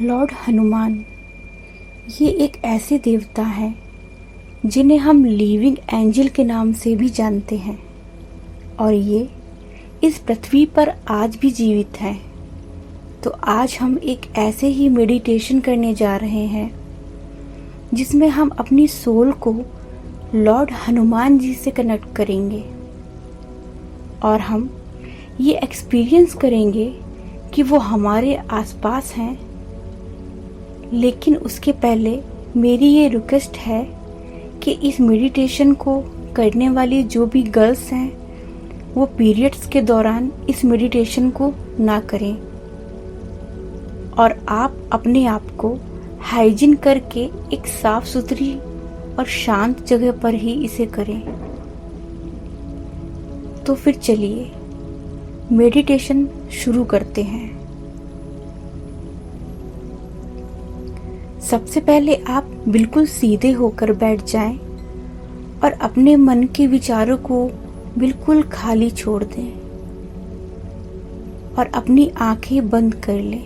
Lord Hanuman ये एक ऐसे देवता हैं जिन्हें हम लिविंग एंजल के नाम से भी जानते हैं और ये इस पृथ्वी पर आज भी जीवित हैं। तो आज हम एक ऐसे ही मेडिटेशन करने जा रहे हैं जिसमें हम अपनी सोल को लॉर्ड हनुमान जी से कनेक्ट करेंगे और हम ये एक्सपीरियंस करेंगे कि वो हमारे आसपास हैं। लेकिन उसके पहले मेरी ये रिक्वेस्ट है कि इस मेडिटेशन को करने वाली जो भी गर्ल्स हैं वो पीरियड्स के दौरान इस मेडिटेशन को ना करें और आप अपने आप को हाइजीन करके एक साफ सुथरी और शांत जगह पर ही इसे करें। तो फिर चलिए मेडिटेशन शुरू करते हैं। सबसे पहले आप बिल्कुल सीधे होकर बैठ जाएं और अपने मन के विचारों को बिल्कुल खाली छोड़ दें और अपनी आंखें बंद कर लें।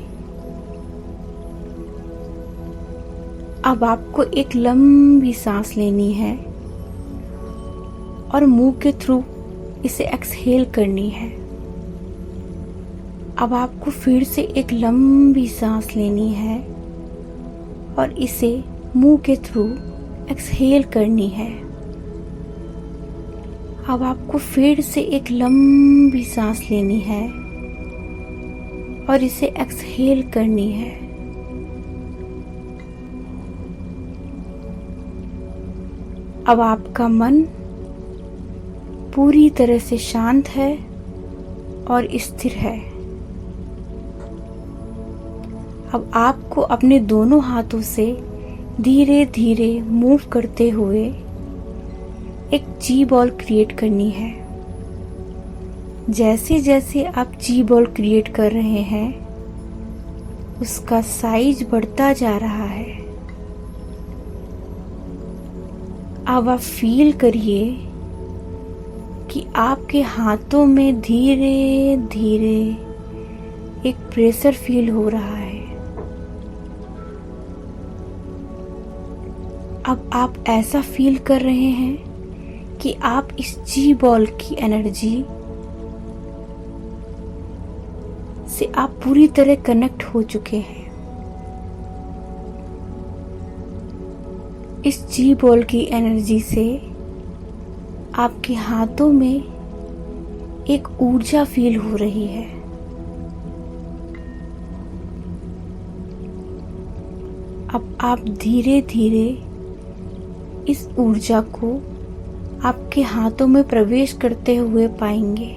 अब आपको एक लंबी सांस लेनी है और मुंह के थ्रू इसे एक्सहेल करनी है। अब आपको फिर से एक लंबी सांस लेनी है और इसे मुंह के थ्रू एक्सहेल करनी है। अब आपको फिर से एक लंबी सांस लेनी है और इसे एक्सहेल करनी है। अब आपका मन पूरी तरह से शांत है और स्थिर है। अब आपको अपने दोनों हाथों से धीरे धीरे मूव करते हुए एक जी बॉल क्रिएट करनी है। जैसे जैसे आप जी बॉल क्रिएट कर रहे हैं उसका साइज बढ़ता जा रहा है। अब आप फील करिए कि आपके हाथों में धीरे धीरे एक प्रेशर फील हो रहा है। अब आप ऐसा फील कर रहे हैं कि आप इस जी बॉल की एनर्जी से आप पूरी तरह कनेक्ट हो चुके हैं। इस जी बॉल की एनर्जी से आपके हाथों में एक ऊर्जा फील हो रही है। अब आप धीरे धीरे इस ऊर्जा को आपके हाथों में प्रवेश करते हुए पाएंगे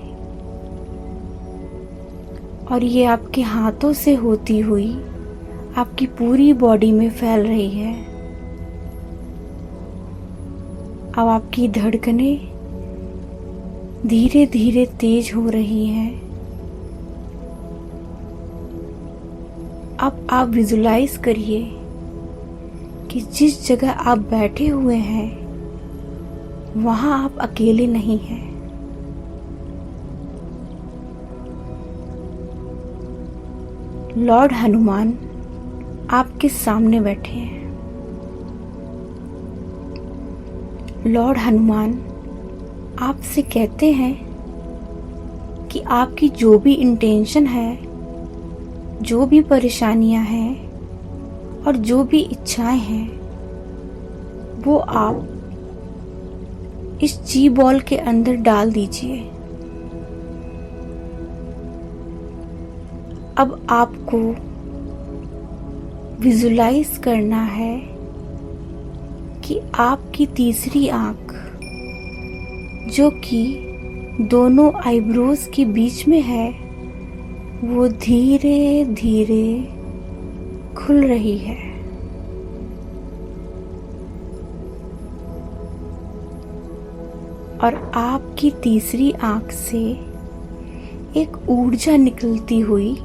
और ये आपके हाथों से होती हुई आपकी पूरी बॉडी में फैल रही है। अब आपकी धड़कनें धीरे धीरे तेज हो रही हैं। अब आप विजुलाइज करिए कि जिस जगह आप बैठे हुए हैं वहां आप अकेले नहीं हैं। लॉर्ड हनुमान आपके सामने बैठे हैं। लॉर्ड हनुमान आपसे कहते हैं कि आपकी जो भी इंटेंशन है, जो भी परेशानियां हैं और जो भी इच्छाएं हैं वो आप इस जी बॉल के अंदर डाल दीजिए। अब आपको विजुलाइज करना है कि आपकी तीसरी आंख जो कि दोनों आईब्रोज के बीच में है वो धीरे धीरे खुल रही है। और आपकी तीसरी आंख से एक ऊर्जा निकलती हुई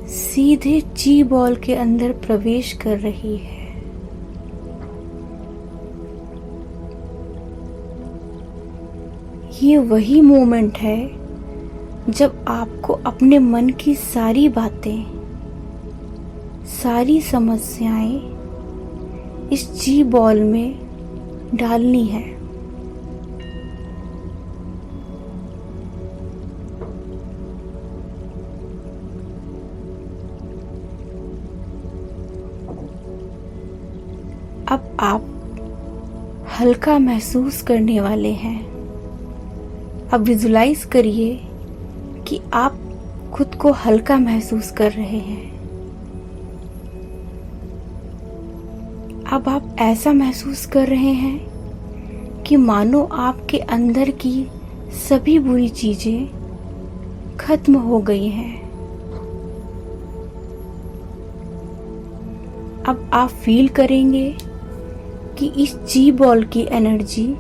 सीधे जी बॉल के अंदर प्रवेश कर रही है। ये वही मोमेंट है जब आपको अपने मन की सारी बातें सारी समस्याएं इस जी बॉल में डालनी है। अब आप हल्का महसूस करने वाले हैं। अब विजुलाइज करिए कि आप खुद को हल्का महसूस कर रहे हैं। अब आप ऐसा महसूस कर रहे हैं कि मानो आपके अंदर की सभी बुरी चीजें खत्म हो गई हैं। अब आप फील करेंगे कि इस जी बॉल की एनर्जी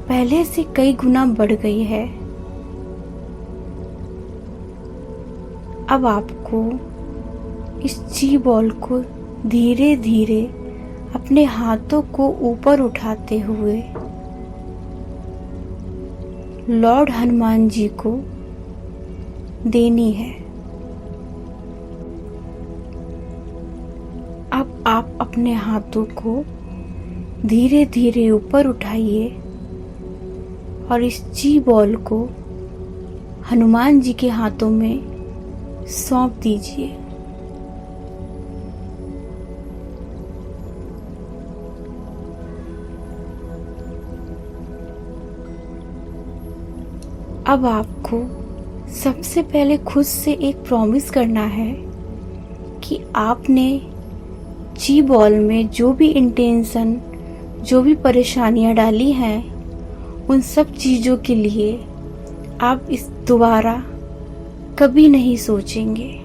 पहले से कई गुना बढ़ गई है। अब आपको इस जी बॉल को धीरे धीरे अपने हाथों को ऊपर उठाते हुए लॉर्ड हनुमान जी को देनी है। अब आप अपने हाथों को धीरे धीरे ऊपर उठाइए और इस जी बॉल को हनुमान जी के हाथों में सौंप दीजिए। अब आपको सबसे पहले खुद से एक प्रॉमिस करना है कि आपने जी बॉल में जो भी इंटेंशन, जो भी परेशानियां डाली हैं, उन सब चीज़ों के लिए आप इस दोबारा कभी नहीं सोचेंगे।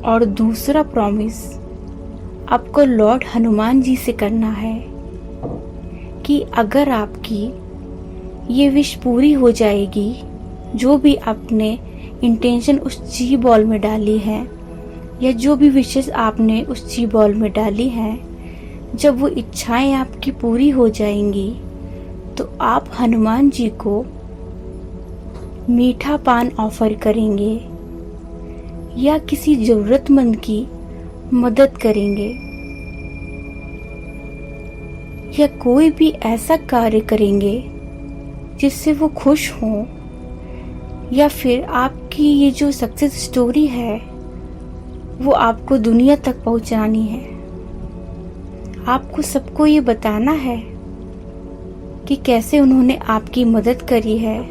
और दूसरा प्रॉमिस आपको लॉर्ड हनुमान जी से करना है कि अगर आपकी ये विश पूरी हो जाएगी, जो भी आपने इंटेंशन उस जी बॉल में डाली है या जो भी विशेष आपने उस जी बॉल में डाली है, जब वो इच्छाएं आपकी पूरी हो जाएंगी तो आप हनुमान जी को मीठा पान ऑफर करेंगे या किसी जरूरतमंद की मदद करेंगे या कोई भी ऐसा कार्य करेंगे जिससे वो खुश हों, या फिर आपकी ये जो सक्सेस स्टोरी है वो आपको दुनिया तक पहुंचानी है। आपको सबको ये बताना है कि कैसे उन्होंने आपकी मदद करी है।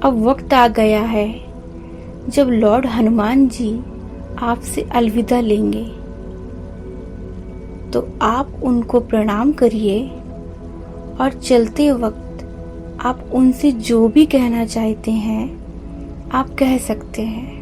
अब वक्त आ गया है जब लॉर्ड हनुमान जी आपसे अलविदा लेंगे, तो आप उनको प्रणाम करिए और चलते वक्त आप उनसे जो भी कहना चाहते हैं आप कह सकते हैं।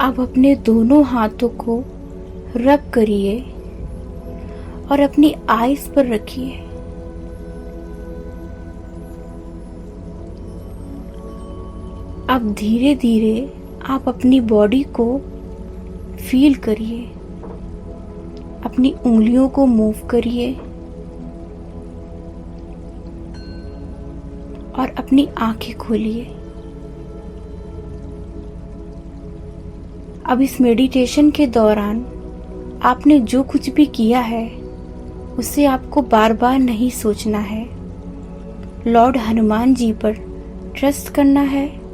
अब अपने दोनों हाथों को रब करिए और अपनी आईज पर रखिए। अब धीरे धीरे आप अपनी बॉडी को फील करिए, अपनी उंगलियों को मूव करिए और अपनी आंखें खोलिए। अब इस मेडिटेशन के दौरान आपने जो कुछ भी किया है उसे आपको बार बार नहीं सोचना है। लॉर्ड हनुमान जी पर ट्रस्ट करना है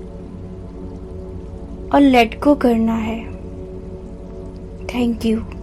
और लेट गो करना है। Thank you.